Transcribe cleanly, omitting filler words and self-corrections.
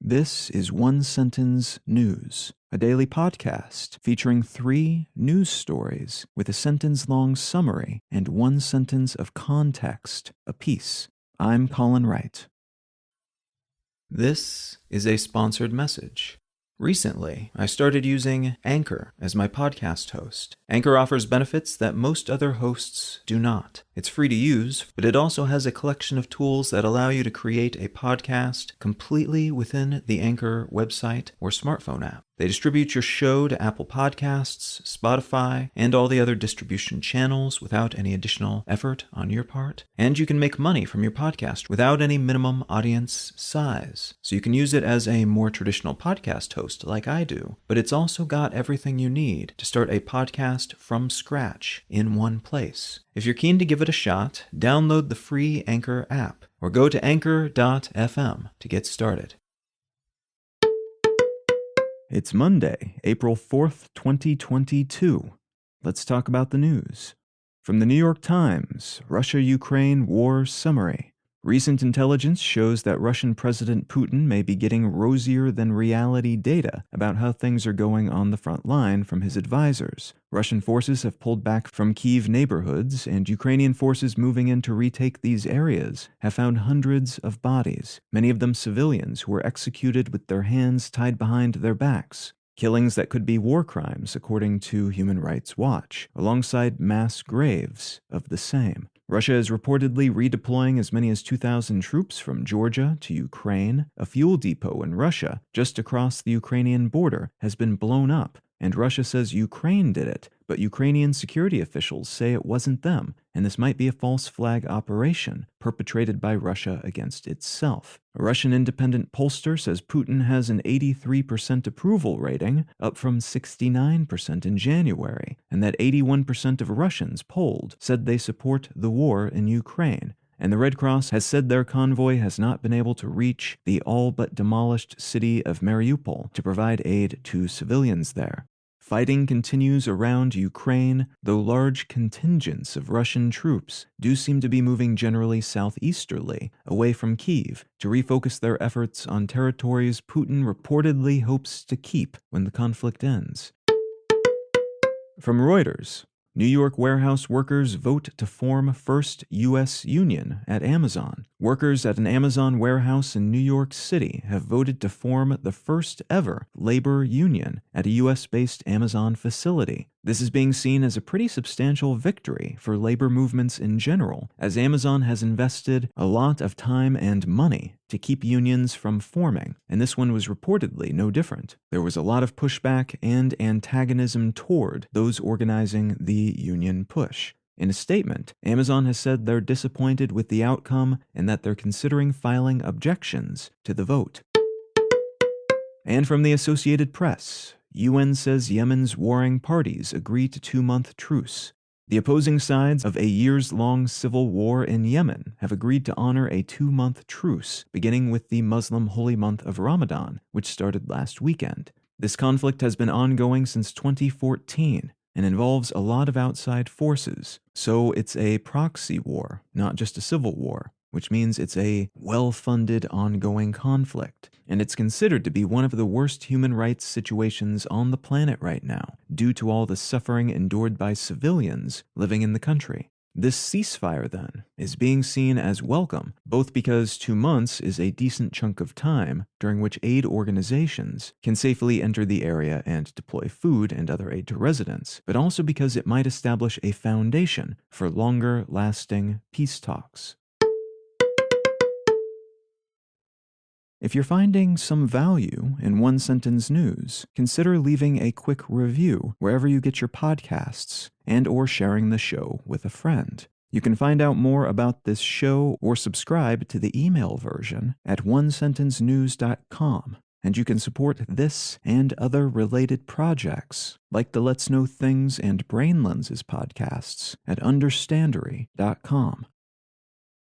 This is One Sentence News, a daily podcast featuring 3 news stories with a sentence-long summary and 1 sentence of context apiece. I'm Colin Wright. This is a sponsored message. Recently, I started using Anchor as my podcast host. Anchor offers benefits that most other hosts do not. It's free to use, but it also has a collection of tools that allow you to create a podcast completely within the Anchor website or smartphone app. They distribute your show to Apple Podcasts, Spotify, and all the other distribution channels without any additional effort on your part. And you can make money from your podcast without any minimum audience size. So you can use it as a more traditional podcast host like I do, but it's also got everything you need to start a podcast from scratch in one place. If you're keen to give it a shot, download the free Anchor app or go to anchor.fm to get started. It's Monday, April 4th, 2022. Let's talk about the news. From the New York Times, Russia-Ukraine War Summary. Recent intelligence shows that Russian President Putin may be getting rosier-than-reality data about how things are going on the front line from his advisors. Russian forces have pulled back from Kyiv neighborhoods, and Ukrainian forces moving in to retake these areas have found hundreds of bodies, many of them civilians who were executed with their hands tied behind their backs. Killings that could be war crimes, according to Human Rights Watch, alongside mass graves of the same. Russia is reportedly redeploying as many as 2,000 troops from Georgia to Ukraine. A fuel depot in Russia, just across the Ukrainian border, has been blown up, and Russia says Ukraine did it, but Ukrainian security officials say it wasn't them, and this might be a false flag operation perpetrated by Russia against itself. A Russian independent pollster says Putin has an 83% approval rating, up from 69% in January, and that 81% of Russians polled said they support the war in Ukraine. And the Red Cross has said their convoy has not been able to reach the all-but-demolished city of Mariupol to provide aid to civilians there. Fighting continues around Ukraine, though large contingents of Russian troops do seem to be moving generally southeasterly, away from Kyiv, to refocus their efforts on territories Putin reportedly hopes to keep when the conflict ends. From Reuters, New York warehouse workers vote to form first U.S. union at Amazon. Workers at an Amazon warehouse in New York City have voted to form the first ever labor union at a U.S.-based Amazon facility. This is being seen as a pretty substantial victory for labor movements in general, as Amazon has invested a lot of time and money to keep unions from forming, and this one was reportedly no different. There was a lot of pushback and antagonism toward those organizing the union push. In a statement, Amazon has said they're disappointed with the outcome and that they're considering filing objections to the vote. And from the Associated Press, UN says Yemen's warring parties agree to 2-month truce. The opposing sides of a years-long civil war in Yemen have agreed to honor a 2-month truce, beginning with the Muslim holy month of Ramadan, which started last weekend. This conflict has been ongoing since 2014 and involves a lot of outside forces, so it's a proxy war, not just a civil war, which means it's a well-funded ongoing conflict, and it's considered to be one of the worst human rights situations on the planet right now, due to all the suffering endured by civilians living in the country. This ceasefire, then, is being seen as welcome, both because 2 months is a decent chunk of time during which aid organizations can safely enter the area and deploy food and other aid to residents, but also because it might establish a foundation for longer-lasting peace talks. If you're finding some value in One Sentence News, consider leaving a quick review wherever you get your podcasts and/or sharing the show with a friend. You can find out more about this show or subscribe to the email version at onesentencenews.com. And you can support this and other related projects, like the Let's Know Things and Brain Lenses podcasts, at understandery.com.